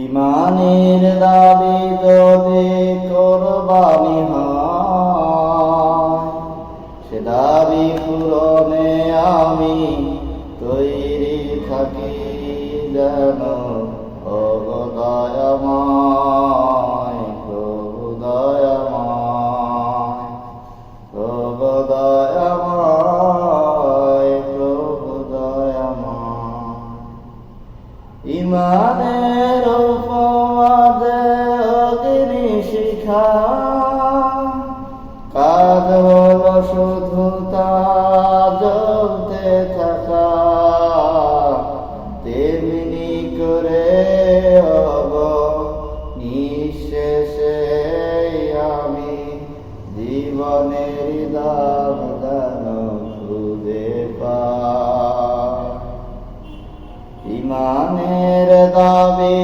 ইমানের দাবি যদি কোরবানি হয়, সে দাবি পূরণে আমি তৈরি থাকি যেন। ও গো দয়াময়, প্রভু দয়াময়, ও গো দয়াময়, প্রভু দয়াময়। ইমানের উপমাদে অগ্নি শিখা, কাজ হলো শুধু তা জ্বলতে থাকা। তেমনি করে নিঃশেষে আমি জীবনের দাম দান খুঁজে পাই। ইমানের দাবি